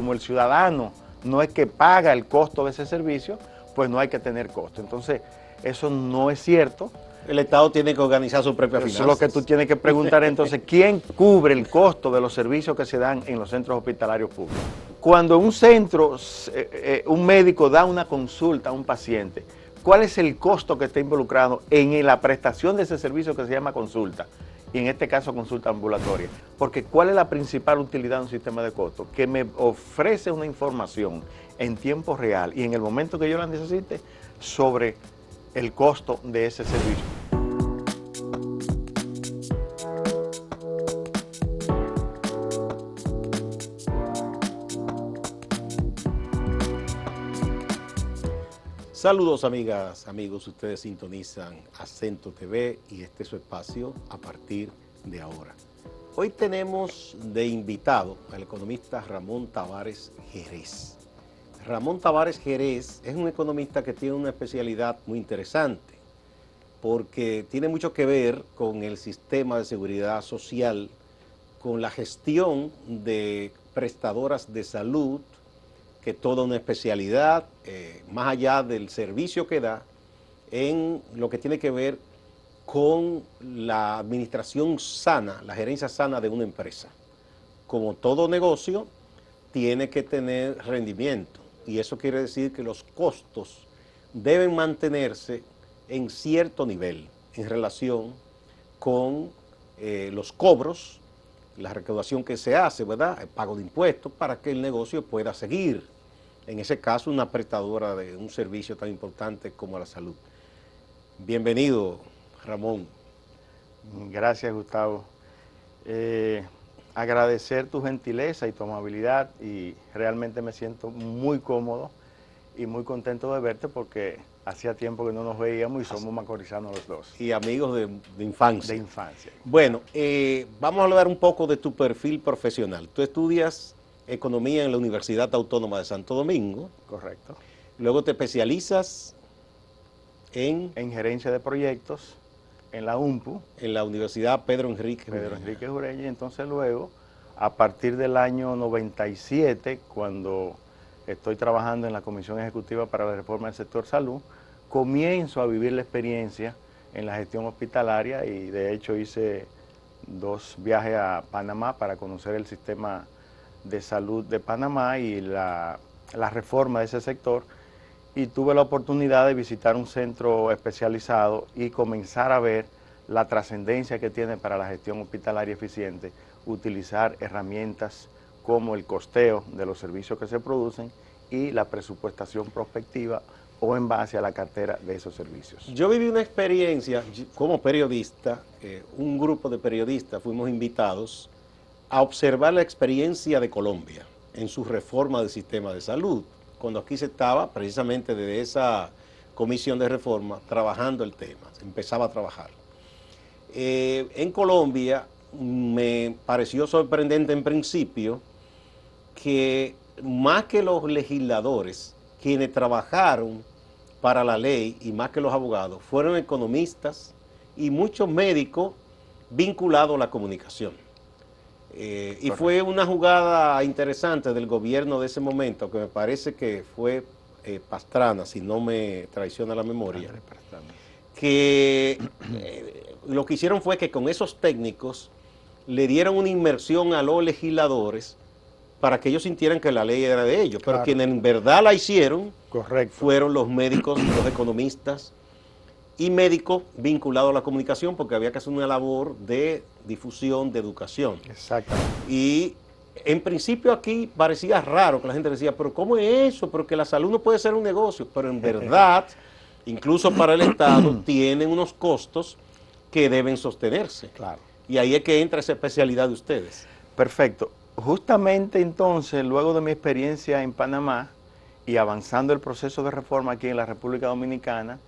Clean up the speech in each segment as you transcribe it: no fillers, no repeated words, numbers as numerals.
como el ciudadano no es que paga el costo de ese servicio, pues no hay que tener costo. Entonces, eso no es cierto. El Estado tiene que organizar su propia finanzas. Eso es lo que tú tienes que preguntar entonces, ¿quién cubre el costo de los servicios que se dan en los centros hospitalarios públicos? Cuando un centro, un médico da una consulta a un paciente, ¿cuál es el costo que está involucrado en la prestación de ese servicio que se llama consulta? Y en este caso consulta ambulatoria. Porque ¿cuál es la principal utilidad de un sistema de costos? Que me ofrece una información en tiempo real y en el momento que yo la necesite sobre el costo de ese servicio. Saludos amigas, amigos, ustedes sintonizan Acento TV y este es su espacio a partir de ahora. Hoy tenemos de invitado al economista Ramón Tavares Jerez. Ramón Tavares Jerez es un economista que tiene una especialidad muy interesante porque tiene mucho que ver con el sistema de seguridad social, con la gestión de prestadoras de salud, que toda una especialidad, más allá del servicio que da, en lo que tiene que ver con la administración sana, la gerencia sana de una empresa. Como todo negocio, tiene que tener rendimiento y eso quiere decir que los costos deben mantenerse en cierto nivel en relación con los cobros, la recaudación que se hace, ¿verdad? El pago de impuestos para que el negocio pueda seguir. En ese caso, una prestadora de un servicio tan importante como la salud. Bienvenido, Ramón. Gracias, Gustavo. Agradecer tu gentileza y tu amabilidad y realmente me siento muy cómodo y muy contento de verte porque hacía tiempo que no nos veíamos y somos macorizanos los dos. Y amigos de infancia. De infancia. Bueno, vamos a hablar un poco de tu perfil profesional. Tú estudias Economía en la Universidad Autónoma de Santo Domingo. Correcto. Luego te especializas en Gerencia de proyectos en la UNPU. En la Universidad Pedro Enrique Ureña. Y entonces luego, a partir del año 97, cuando estoy trabajando en la Comisión Ejecutiva para la Reforma del Sector Salud, comienzo a vivir la experiencia en la gestión hospitalaria y de hecho hice 2 viajes a Panamá para conocer el sistema de salud de Panamá y la reforma de ese sector, y tuve la oportunidad de visitar un centro especializado y comenzar a ver la trascendencia que tiene para la gestión hospitalaria eficiente utilizar herramientas como el costeo de los servicios que se producen y la presupuestación prospectiva o en base a la cartera de esos servicios. Yo viví una experiencia como periodista, un grupo de periodistas fuimos invitados a observar la experiencia de Colombia en su reforma del sistema de salud, cuando aquí se estaba precisamente desde esa comisión de reforma trabajando el tema, se empezaba a trabajar. En Colombia me pareció sorprendente en principio que más que los legisladores, quienes trabajaron para la ley y más que los abogados, fueron economistas y muchos médicos vinculados a la comunicación. Y fue una jugada interesante del gobierno de ese momento, que me parece que fue Pastrana, si no me traiciona la memoria, que lo que hicieron fue que con esos técnicos le dieron una inmersión a los legisladores para que ellos sintieran que la ley era de ellos, pero quienes en verdad la hicieron fueron los médicos, los economistas y médicos vinculados a la comunicación, porque había que hacer una labor de difusión, de educación. Exactamente. Y en principio aquí parecía raro que la gente decía, pero ¿cómo es eso? Porque la salud no puede ser un negocio, pero en verdad, incluso para el Estado, tienen unos costos que deben sostenerse. Claro. Y ahí es que entra esa especialidad de ustedes. Perfecto. Justamente entonces, luego de mi experiencia en Panamá y avanzando el proceso de reforma aquí en la República Dominicana,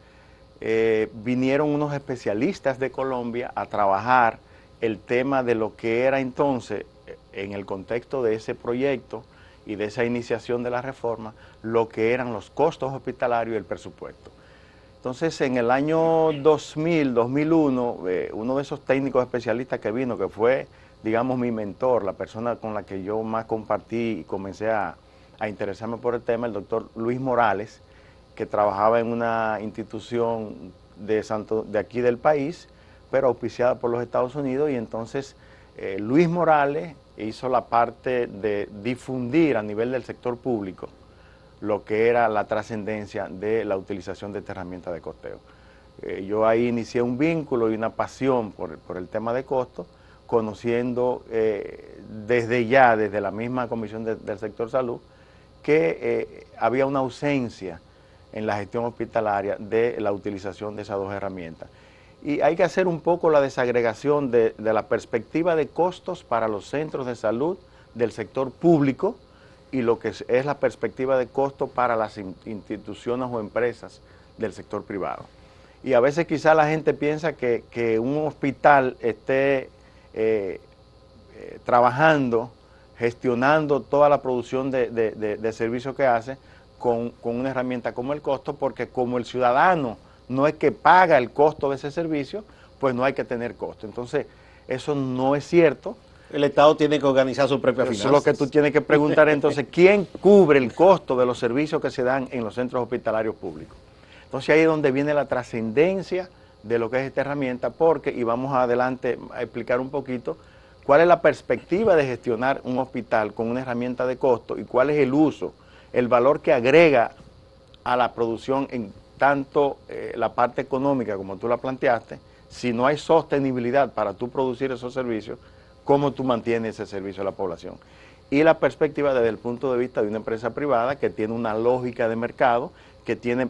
vinieron unos especialistas de Colombia a trabajar el tema de lo que era entonces, en el contexto de ese proyecto y de esa iniciación de la reforma, lo que eran los costos hospitalarios y el presupuesto. Entonces, en el año 2000, 2001, uno de esos técnicos especialistas que vino, que fue digamos, mi mentor, la persona con la que yo más compartí y comencé a interesarme por el tema, el doctor Luis Morales, que trabajaba en una institución de aquí del país, pero auspiciada por los Estados Unidos, y entonces Luis Morales hizo la parte de difundir a nivel del sector público lo que era la trascendencia de la utilización de esta herramienta de costeo. Yo ahí inicié un vínculo y una pasión por el tema de costo, conociendo desde la misma Comisión del Sector Salud, que había una ausencia en la gestión hospitalaria de la utilización de esas dos herramientas. Y hay que hacer un poco la desagregación de la perspectiva de costos para los centros de salud del sector público y lo que es la perspectiva de costo para las instituciones o empresas del sector privado. Y a veces quizá la gente piensa que un hospital esté trabajando, gestionando toda la producción de servicios que hace con una herramienta como el costo, porque como el ciudadano no es que paga el costo de ese servicio, pues no hay que tener costo. Entonces, eso no es cierto. El Estado tiene que organizar su propia finanzas. Eso es lo que tú tienes que preguntar entonces, ¿quién cubre el costo de los servicios que se dan en los centros hospitalarios públicos? Entonces ahí es donde viene la trascendencia de lo que es esta herramienta, porque, y vamos adelante a explicar un poquito, cuál es la perspectiva de gestionar un hospital con una herramienta de costo y cuál es el uso, el valor que agrega a la producción en tanto la parte económica como tú la planteaste. Si no hay sostenibilidad para tú producir esos servicios, ¿cómo tú mantienes ese servicio a la población? Y la perspectiva desde el punto de vista de una empresa privada que tiene una lógica de mercado, que tiene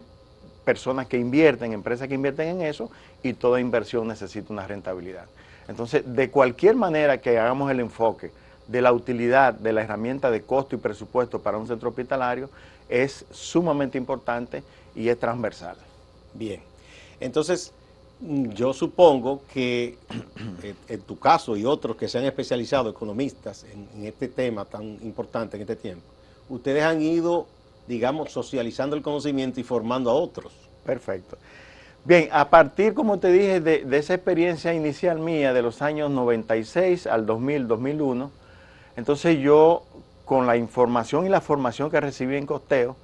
personas que invierten, empresas que invierten en eso, y toda inversión necesita una rentabilidad. Entonces, de cualquier manera que hagamos el enfoque de la utilidad de la herramienta de costo y presupuesto para un centro hospitalario, es sumamente importante y es transversal. Bien, entonces yo supongo que en tu caso y otros que se han especializado, economistas, en este tema tan importante en este tiempo, ustedes han ido, digamos, socializando el conocimiento y formando a otros. Perfecto. Bien, a partir, como te dije, de esa experiencia inicial mía de los años 96 al 2000, 2001, entonces yo, con la información y la formación que recibí en costeo,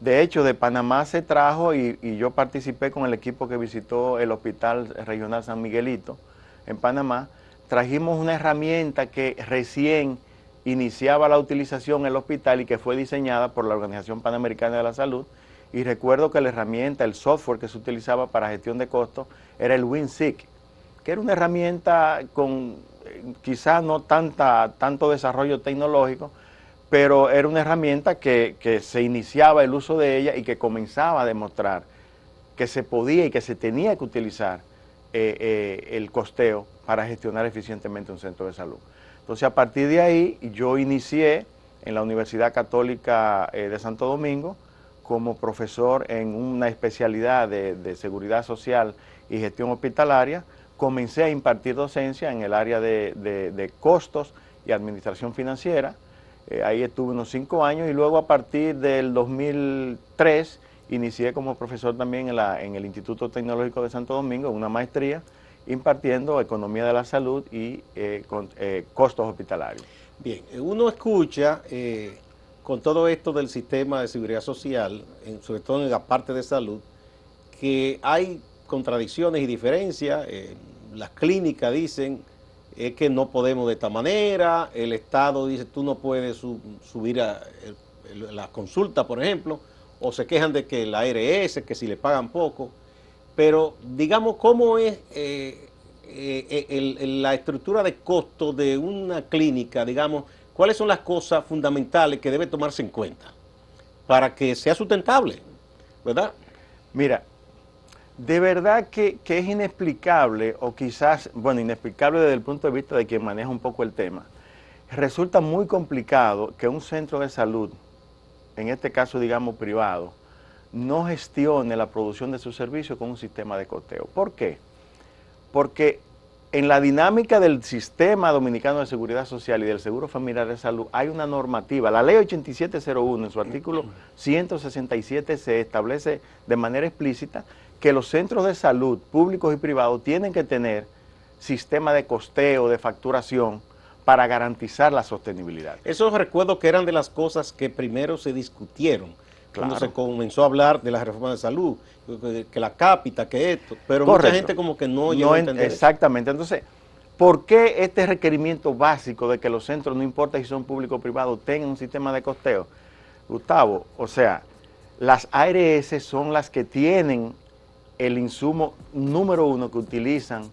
de hecho, de Panamá se trajo y yo participé con el equipo que visitó el Hospital Regional San Miguelito en Panamá. Trajimos una herramienta que recién iniciaba la utilización en el hospital y que fue diseñada por la Organización Panamericana de la Salud. Y recuerdo que la herramienta, el software que se utilizaba para gestión de costos era el WinSIG, que era una herramienta con quizás no tanto desarrollo tecnológico, pero era una herramienta que se iniciaba el uso de ella y que comenzaba a demostrar que se podía y que se tenía que utilizar el costeo para gestionar eficientemente un centro de salud. Entonces, a partir de ahí, yo inicié en la Universidad Católica de Santo Domingo como profesor en una especialidad de seguridad social y gestión hospitalaria. Comencé a impartir docencia en el área de costos y administración financiera. Ahí estuve unos 5 años y luego a partir del 2003 inicié como profesor también en el Instituto Tecnológico de Santo Domingo, una maestría, impartiendo economía de la salud y costos hospitalarios. Bien, uno escucha con todo esto del sistema de seguridad social, sobre todo en la parte de salud, que hay contradicciones y diferencias. Las clínicas dicen es que no podemos de esta manera, el Estado dice tú no puedes subir la consulta, por ejemplo, o se quejan de que la ARS, que si le pagan poco, pero digamos, ¿cómo es la estructura de costo de una clínica? Digamos, ¿cuáles son las cosas fundamentales que debe tomarse en cuenta para que sea sustentable, verdad? Mira, de verdad que es inexplicable, o quizás, bueno, inexplicable desde el punto de vista de quien maneja un poco el tema. Resulta muy complicado que un centro de salud, en este caso digamos privado, no gestione la producción de sus servicios con un sistema de costeo. ¿Por qué? Porque en la dinámica del sistema dominicano de seguridad social y del seguro familiar de salud hay una normativa. La ley 8701 en su artículo 167 se establece de manera explícita que los centros de salud públicos y privados tienen que tener sistema de costeo, de facturación, para garantizar la sostenibilidad. Esos recuerdo que eran de las cosas que primero se discutieron cuando Claro. se comenzó a hablar de la reforma de salud, que la cápita, que esto, pero Correcto. mucha gente como que no llegó a entender eso. Exactamente. Entonces, ¿por qué este requerimiento básico de que los centros, no importa si son públicos o privados, tengan un sistema de costeo? Gustavo, o sea, las ARS son las que tienen el insumo número uno que utilizan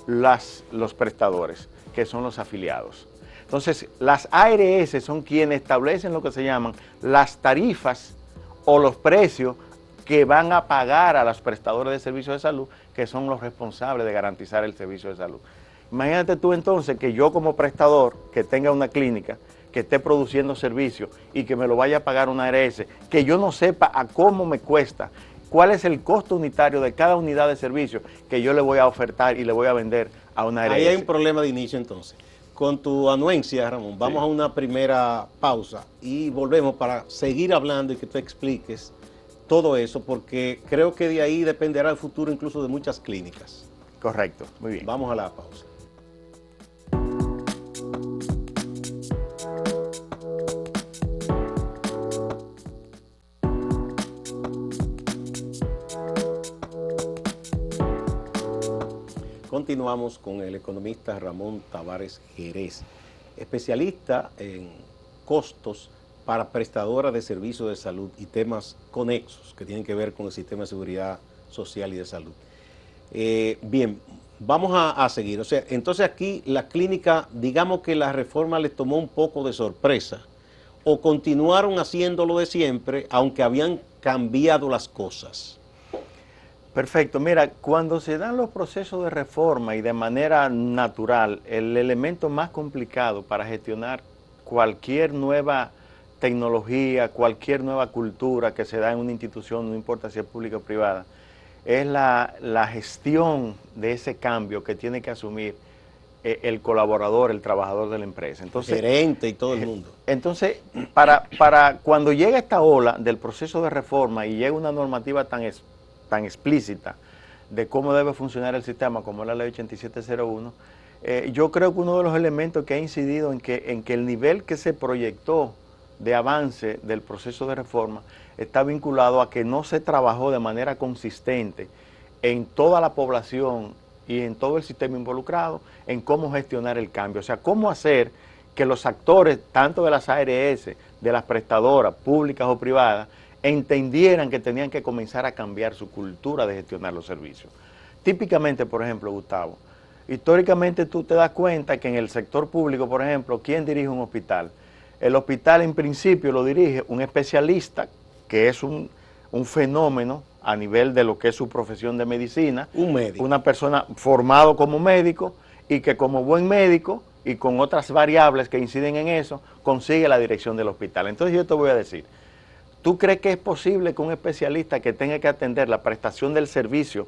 los prestadores, que son los afiliados. Entonces, las ARS son quienes establecen lo que se llaman las tarifas o los precios que van a pagar a los prestadores de servicios de salud, que son los responsables de garantizar el servicio de salud. Imagínate tú entonces que yo como prestador, que tenga una clínica, que esté produciendo servicios y que me lo vaya a pagar una ARS, que yo no sepa a cómo me cuesta, cuál es el costo unitario de cada unidad de servicio que yo le voy a ofertar y le voy a vender a una ARS. Ahí hay un problema de inicio entonces. Con tu anuencia, Ramón, vamos a una primera pausa y volvemos para seguir hablando y que tú expliques todo eso, porque creo que de ahí dependerá el futuro incluso de muchas clínicas. Correcto, muy bien. Vamos a la pausa. Continuamos con el economista Ramón Tavares Jerez, especialista en costos para prestadoras de servicios de salud y temas conexos que tienen que ver con el sistema de seguridad social y de salud. Bien, vamos a seguir. O sea, entonces aquí la clínica, digamos que la reforma les tomó un poco de sorpresa o continuaron haciéndolo de siempre, aunque habían cambiado las cosas. Perfecto. Mira, cuando se dan los procesos de reforma y de manera natural, el elemento más complicado para gestionar cualquier nueva tecnología, cualquier nueva cultura que se da en una institución, no importa si es pública o privada, es la gestión de ese cambio que tiene que asumir el colaborador, el trabajador de la empresa. Entonces, gerente y todo el mundo. Entonces, para cuando llega esta ola del proceso de reforma y llega una normativa tan explícita de cómo debe funcionar el sistema, como es la ley 8701, yo creo que uno de los elementos que ha incidido en que el nivel que se proyectó de avance del proceso de reforma está vinculado a que no se trabajó de manera consistente en toda la población y en todo el sistema involucrado en cómo gestionar el cambio, o sea, cómo hacer que los actores, tanto de las ARS, de las prestadoras públicas o privadas, entendieran que tenían que comenzar a cambiar su cultura de gestionar los servicios. Típicamente, por ejemplo, Gustavo, históricamente tú te das cuenta que en el sector público, por ejemplo, ¿quién dirige un hospital? El hospital en principio lo dirige un especialista, que es un fenómeno a nivel de lo que es su profesión de medicina. Un médico. Una persona formado como médico y que como buen médico y con otras variables que inciden en eso, consigue la dirección del hospital. Entonces yo te voy a decir, ¿tú crees que es posible que un especialista que tenga que atender la prestación del servicio,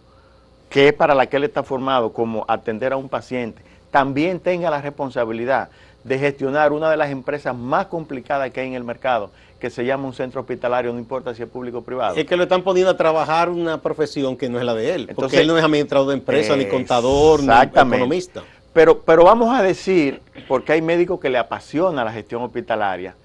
que es para la que él está formado, como atender a un paciente, también tenga la responsabilidad de gestionar una de las empresas más complicadas que hay en el mercado, que se llama un centro hospitalario, no importa si es público o privado? Es que lo están poniendo a trabajar una profesión que no es la de él, Entonces, porque él no es administrador de empresa, ni contador, ni economista. Pero vamos a decir, porque hay médicos que le apasiona la gestión hospitalaria,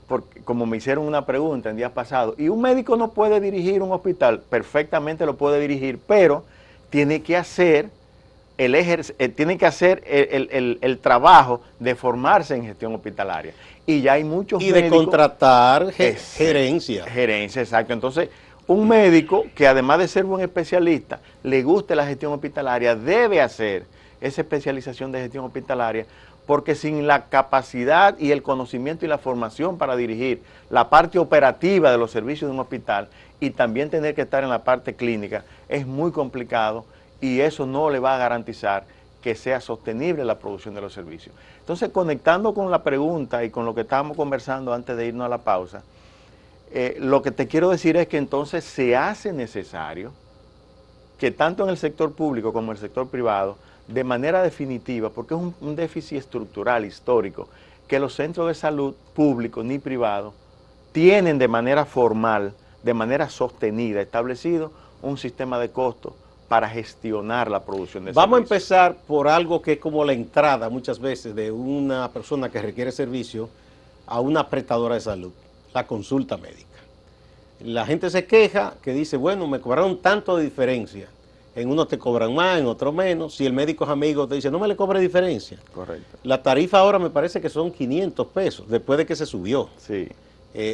porque, como me hicieron una pregunta en días pasados, y un médico no puede dirigir un hospital, perfectamente lo puede dirigir, pero tiene que hacer el trabajo de formarse en gestión hospitalaria. Y ya hay muchos médicos. Y de contratar gerencia. Gerencia, exacto. Entonces, un médico que además de ser buen especialista, le guste la gestión hospitalaria, debe hacer esa especialización de gestión hospitalaria, porque sin la capacidad y el conocimiento y la formación para dirigir la parte operativa de los servicios de un hospital y también tener que estar en la parte clínica, es muy complicado y eso no le va a garantizar que sea sostenible la producción de los servicios. Entonces, conectando con la pregunta y con lo que estábamos conversando antes de irnos a la pausa, lo que te quiero decir es que entonces se hace necesario que tanto en el sector público como en el sector privado, de manera definitiva, porque es un déficit estructural histórico, que los centros de salud públicos ni privados tienen de manera formal, de manera sostenida, establecido un sistema de costos para gestionar la producción de Vamos servicios. a empezar por algo que es como la entrada muchas veces de una persona que requiere servicio a una prestadora de salud, la consulta médica. La gente se queja que dice, bueno, me cobraron tanto de diferencia. En uno te cobran más, en otro menos. Si el médico es amigo, te dice, no me le cobre diferencia. Correcto. La tarifa ahora me parece que son 500 pesos, después de que se subió. Sí,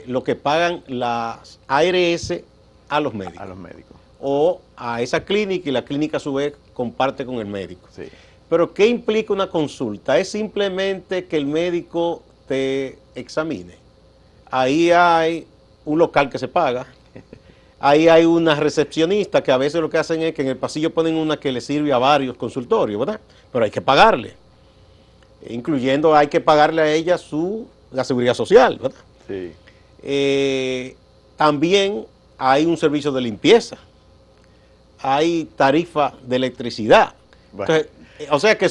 Lo que pagan las ARS a los médicos. a los médicos. O a esa clínica y la clínica a su vez comparte con el médico. Sí. Pero ¿qué implica una consulta? Es simplemente que el médico te examine. Ahí hay un local que se paga. Ahí hay una recepcionista que a veces lo que hacen es que en el pasillo ponen una que le sirve a varios consultorios, ¿verdad? Pero hay que pagarle. Incluyendo hay que pagarle a ella la seguridad social, ¿verdad? Sí. También hay un servicio de limpieza. Hay tarifa de electricidad. Bueno. Entonces, o sea que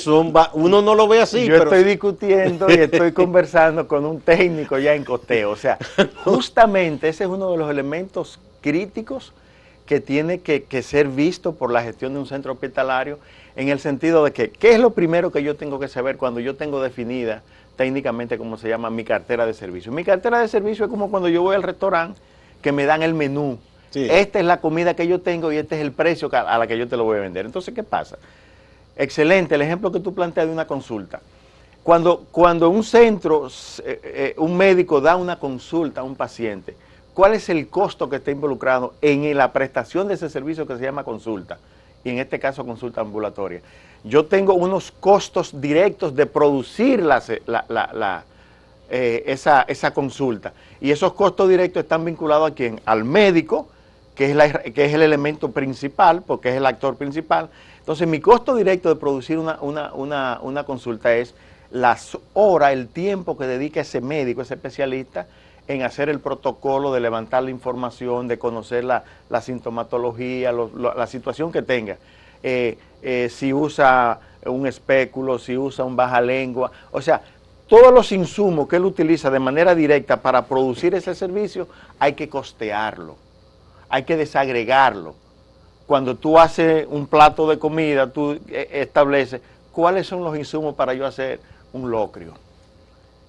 uno no lo ve así. Yo estoy discutiendo y estoy conversando con un técnico ya en costeo. O sea, justamente ese es uno de los elementos críticos que tiene que ser visto por la gestión de un centro hospitalario, en el sentido de que, ¿qué es lo primero que yo tengo que saber cuando yo tengo definida técnicamente cómo se llama mi cartera de servicio? Mi cartera de servicio es como cuando yo voy al restaurante que me dan el menú. Sí. Esta es la comida que yo tengo y este es el precio a la que yo te lo voy a vender. Entonces, ¿qué pasa? Excelente, el ejemplo que tú planteas de una consulta. Cuando un centro, un médico da una consulta a un paciente, ¿cuál es el costo que está involucrado en la prestación de ese servicio que se llama consulta? Y en este caso consulta ambulatoria. Yo tengo unos costos directos de producir esa consulta. Y esos costos directos están vinculados ¿a quién? Al médico, que es el elemento principal, porque es el actor principal. Entonces, mi costo directo de producir una consulta es las horas, el tiempo que dedica ese médico, ese especialista, en hacer el protocolo, de levantar la información, de conocer la sintomatología, la situación que tenga. Si usa un espéculo, si usa un baja lengua, o sea, todos los insumos que él utiliza de manera directa para producir ese servicio, hay que costearlo, hay que desagregarlo. Cuando tú haces un plato de comida, tú estableces cuáles son los insumos para yo hacer un locrio.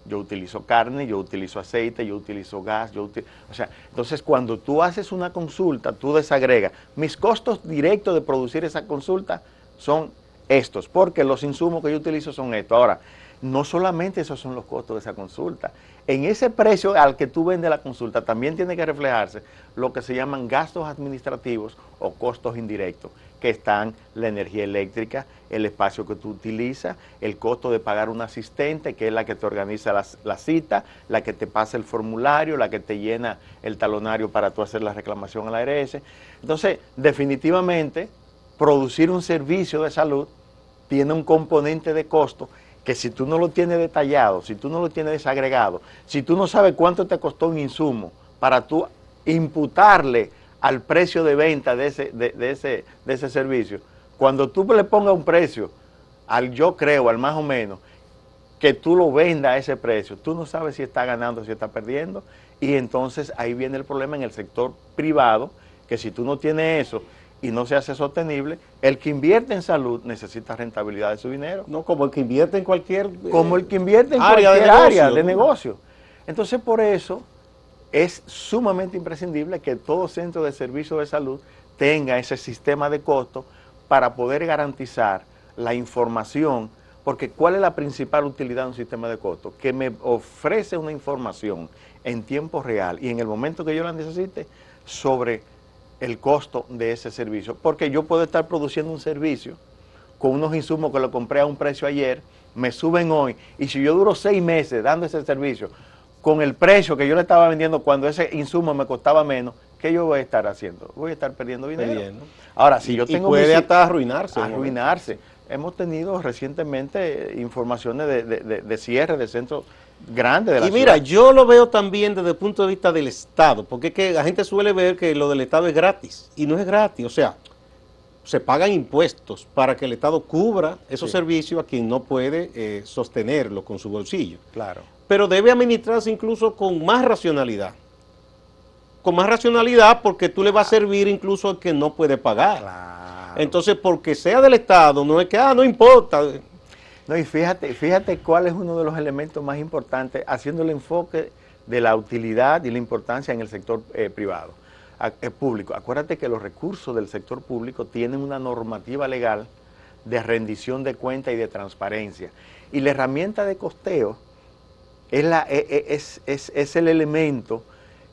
Yo utilizo carne, yo utilizo aceite, yo utilizo gas, o sea, entonces cuando tú haces una consulta, tú desagregas. Mis costos directos de producir esa consulta son estos, porque los insumos que yo utilizo son estos. Ahora, no solamente esos son los costos de esa consulta. En ese precio al que tú vendes la consulta también tiene que reflejarse lo que se llaman gastos administrativos o costos indirectos, que están la energía eléctrica, el espacio que tú utilizas, el costo de pagar un asistente, que es la que te organiza la cita, la que te pasa el formulario, la que te llena el talonario para tú hacer la reclamación a la ARS. Entonces, definitivamente, producir un servicio de salud tiene un componente de costo que si tú no lo tienes detallado, si tú no lo tienes desagregado, si tú no sabes cuánto te costó un insumo para tú imputarle al precio de venta de ese servicio, cuando tú le pongas un precio, yo creo, al más o menos, que tú lo vendas a ese precio, tú no sabes si está ganando, si está perdiendo, y entonces ahí viene el problema en el sector privado, que si tú no tienes eso, y no se hace sostenible, el que invierte en salud necesita rentabilidad de su dinero. No, como el que invierte en cualquier como el que invierte en cualquier área de negocio. Entonces, por eso es sumamente imprescindible que todo centro de servicio de salud tenga ese sistema de costos para poder garantizar la información, porque ¿cuál es la principal utilidad de un sistema de costos? Que me ofrece una información en tiempo real y en el momento que yo la necesite sobre el costo de ese servicio, porque yo puedo estar produciendo un servicio con unos insumos que lo compré a un precio ayer, me suben hoy, y si yo duro 6 meses dando ese servicio con el precio que yo le estaba vendiendo cuando ese insumo me costaba menos, ¿qué yo voy a estar haciendo? Voy a estar perdiendo dinero. Ahora, si yo tengo... Y puede hasta arruinarse. Arruinarse. Hemos tenido recientemente informaciones de cierre de centros grandes de la ciudad. Y mira, yo lo veo también desde el punto de vista del Estado, porque es que la gente suele ver que lo del Estado es gratis, y no es gratis, o sea, se pagan impuestos para que el Estado cubra esos servicios a quien no puede sostenerlo con su bolsillo. Claro. Pero debe administrarse incluso con más racionalidad. Con más racionalidad porque tú le vas a servir incluso al que no puede pagar. Claro. Claro. Entonces, porque sea del Estado, no es que, no importa. No, y fíjate cuál es uno de los elementos más importantes, haciendo el enfoque de la utilidad y la importancia en el sector privado, público. Acuérdate que los recursos del sector público tienen una normativa legal de rendición de cuentas y de transparencia. Y la herramienta de costeo es el elemento,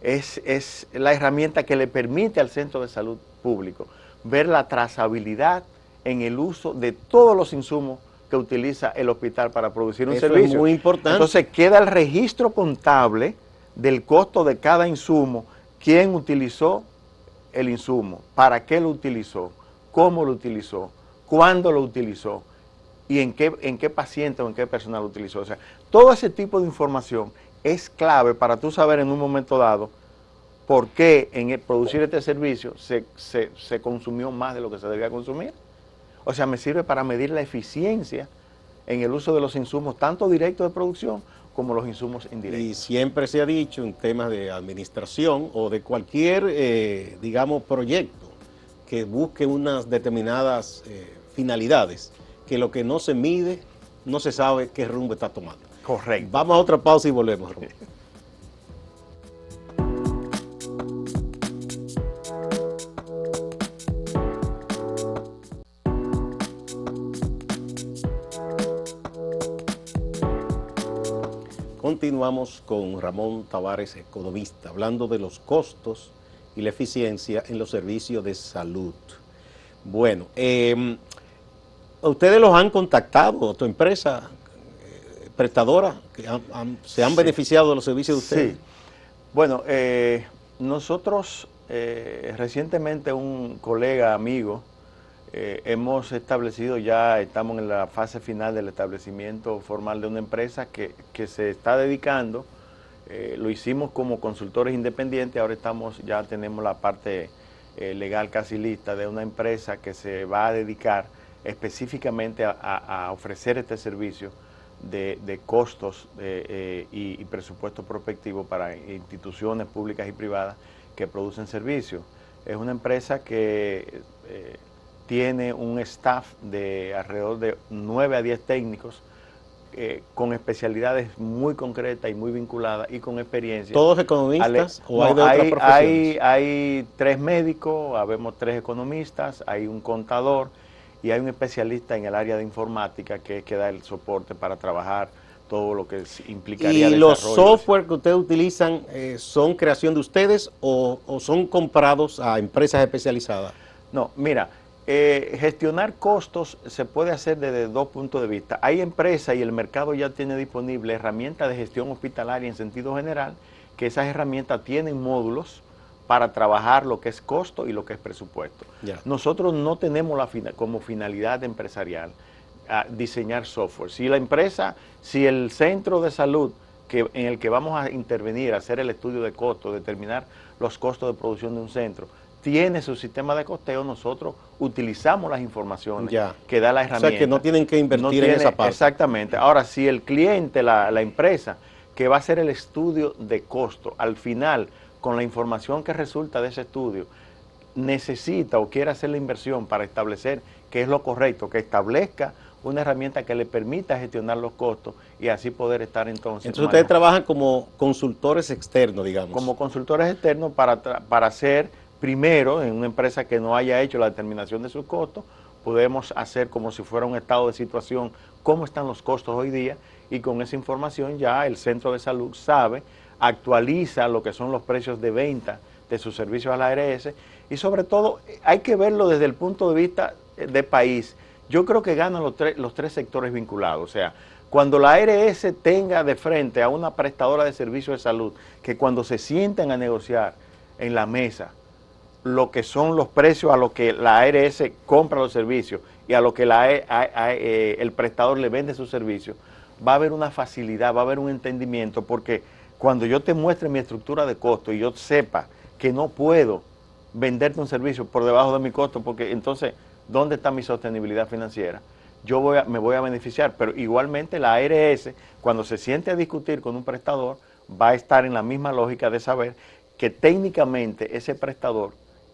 es la herramienta que le permite al centro de salud público ver la trazabilidad en el uso de todos los insumos que utiliza el hospital para producir un servicio. Es muy importante. Entonces queda el registro contable del costo de cada insumo, quién utilizó el insumo, para qué lo utilizó, cómo lo utilizó, cuándo lo utilizó y en qué paciente o en qué persona lo utilizó. O sea, todo ese tipo de información es clave para tú saber en un momento dado por qué en producir este servicio se consumió más de lo que se debía consumir. O sea, me sirve para medir la eficiencia en el uso de los insumos, tanto directos de producción como los insumos indirectos. Y siempre se ha dicho en temas de administración o de cualquier, digamos, proyecto que busque unas determinadas finalidades, que lo que no se mide, no se sabe qué rumbo está tomando. Correcto. Vamos a otra pausa y volvemos, Ramón. Continuamos con Ramón Tavares, economista, hablando de los costos y la eficiencia en los servicios de salud. Bueno, ¿ustedes los han contactado, tu empresa prestadora, que se han beneficiado de los servicios de ustedes? Sí. Bueno, nosotros recientemente un colega, amigo, hemos establecido ya, estamos en la fase final del establecimiento formal de una empresa que se está dedicando, lo hicimos como consultores independientes, ahora ya tenemos la parte legal casi lista de una empresa que se va a dedicar específicamente a ofrecer este servicio de costos y presupuesto prospectivo para instituciones públicas y privadas que producen servicios. Es una empresa que tiene un staff de alrededor de 9 a 10 técnicos con especialidades muy concretas y muy vinculadas y con experiencia. ¿Todos economistas o hay de otras profesiones? Hay 3 médicos, habemos 3 economistas, hay un contador y hay un especialista en el área de informática que da el soporte para trabajar todo lo que implicaría ¿Y desarrollo. los software que ustedes utilizan son creación de ustedes o son comprados a empresas especializadas? No, mira, gestionar costos se puede hacer desde 2 puntos de vista. Hay empresas y el mercado ya tiene disponible herramientas de gestión hospitalaria en sentido general, que esas herramientas tienen módulos para trabajar lo que es costo y lo que es presupuesto. Ya. Nosotros no tenemos como finalidad empresarial diseñar software. Si el centro de salud en el que vamos a intervenir, hacer el estudio de costo, determinar los costos de producción de un centro, tiene su sistema de costeo, nosotros utilizamos las informaciones que da la herramienta. O sea, que no tienen que invertir en esa parte. Exactamente. Ahora, si el cliente, la empresa, que va a hacer el estudio de costo, al final, con la información que resulta de ese estudio, necesita o quiere hacer la inversión para establecer qué es lo correcto, que establezca una herramienta que le permita gestionar los costos y así poder estar entonces ustedes trabajan como consultores externos, digamos. Como consultores externos para hacer, primero, en una empresa que no haya hecho la determinación de sus costos, podemos hacer como si fuera un estado de situación, cómo están los costos hoy día, y con esa información ya el centro de salud sabe, actualiza lo que son los precios de venta de sus servicios a la ARS, y sobre todo hay que verlo desde el punto de vista de país. Yo creo que ganan los tres sectores vinculados. O sea, cuando la ARS tenga de frente a una prestadora de servicios de salud, que cuando se sientan a negociar en la mesa lo que son los precios a lo que la ARS compra los servicios y a lo que el prestador le vende sus servicios, va a haber una facilidad, va a haber un entendimiento, porque cuando yo te muestre mi estructura de costo y yo sepa que no puedo venderte un servicio por debajo de mi costo, porque entonces, ¿dónde está mi sostenibilidad financiera? Me voy a beneficiar, pero igualmente la ARS, cuando se siente a discutir con un prestador, va a estar en la misma lógica de saber que técnicamente ese prestador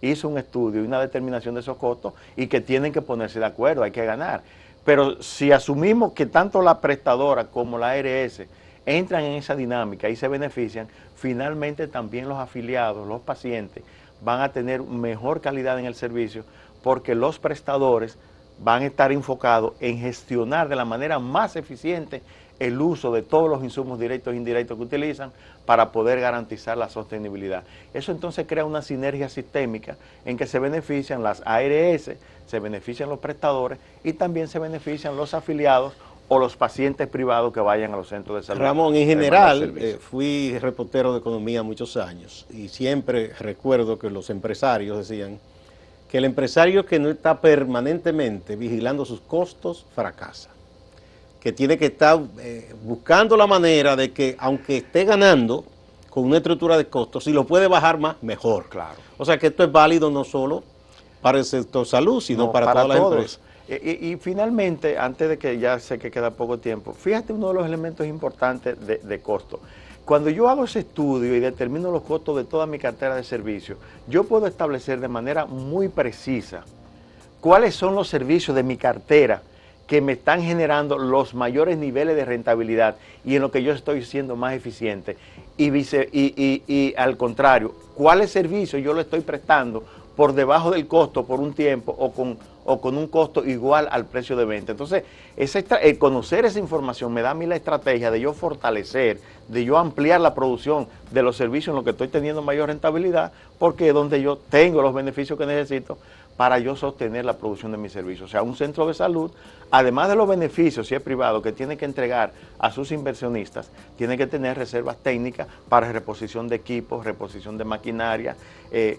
hizo un estudio y una determinación de esos costos y que tienen que ponerse de acuerdo, hay que ganar. Pero si asumimos que tanto la prestadora como la ARS entran en esa dinámica y se benefician, finalmente también los afiliados, los pacientes, van a tener mejor calidad en el servicio porque los prestadores van a estar enfocados en gestionar de la manera más eficiente el uso de todos los insumos directos e indirectos que utilizan para poder garantizar la sostenibilidad. Eso entonces crea una sinergia sistémica en que se benefician las ARS, se benefician los prestadores y también se benefician los afiliados o los pacientes privados que vayan a los centros de salud. Ramón, en general, fui reportero de economía muchos años y siempre recuerdo que los empresarios decían que el empresario que no está permanentemente vigilando sus costos fracasa, que tiene que estar buscando la manera de que, aunque esté ganando con una estructura de costos, si lo puede bajar más, mejor. Claro. O sea que esto es válido no solo para el sector salud, sino para todas las empresas. Y finalmente, antes de que ya sé que queda poco tiempo, fíjate uno de los elementos importantes de costo. Cuando yo hago ese estudio y determino los costos de toda mi cartera de servicios, yo puedo establecer de manera muy precisa cuáles son los servicios de mi cartera que me están generando los mayores niveles de rentabilidad y en lo que yo estoy siendo más eficiente. Y al contrario, cuáles servicios yo le estoy prestando por debajo del costo por un tiempo o con un costo igual al precio de venta. Entonces, conocer esa información me da a mí la estrategia de yo fortalecer, de yo ampliar la producción de los servicios en los que estoy teniendo mayor rentabilidad, porque es donde yo tengo los beneficios que necesito para yo sostener la producción de mis servicios. O sea, un centro de salud, además de los beneficios, si es privado, que tiene que entregar a sus inversionistas, tiene que tener reservas técnicas para reposición de equipos, reposición de maquinaria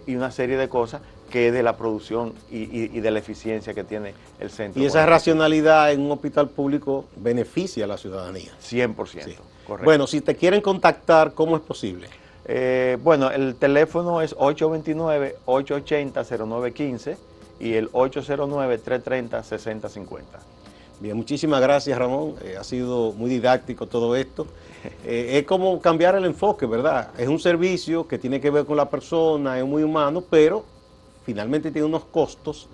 y una serie de cosas que es de la producción y de la eficiencia que tiene el centro. Y esa racionalidad en un hospital público beneficia a la ciudadanía. 100%, sí. Correcto. Bueno, si te quieren contactar, ¿cómo es posible? Bueno, el teléfono es 829-880-0915 y el 809-330-6050. Bien, muchísimas gracias, Ramón. Ha sido muy didáctico todo esto. Es como cambiar el enfoque, ¿verdad? Es un servicio que tiene que ver con la persona, es muy humano, pero finalmente tiene unos costos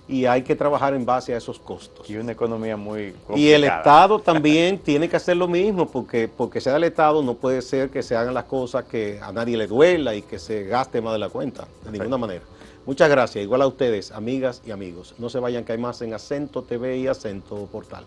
y hay que trabajar en base a esos costos. Y una economía muy complicada. Y el Estado también tiene que hacer lo mismo, porque sea el Estado no puede ser que se hagan las cosas que a nadie le duela y que se gaste más de la cuenta, de ninguna manera. Muchas gracias, igual a ustedes, amigas y amigos. No se vayan, que hay más en Acento TV y Acento Portal.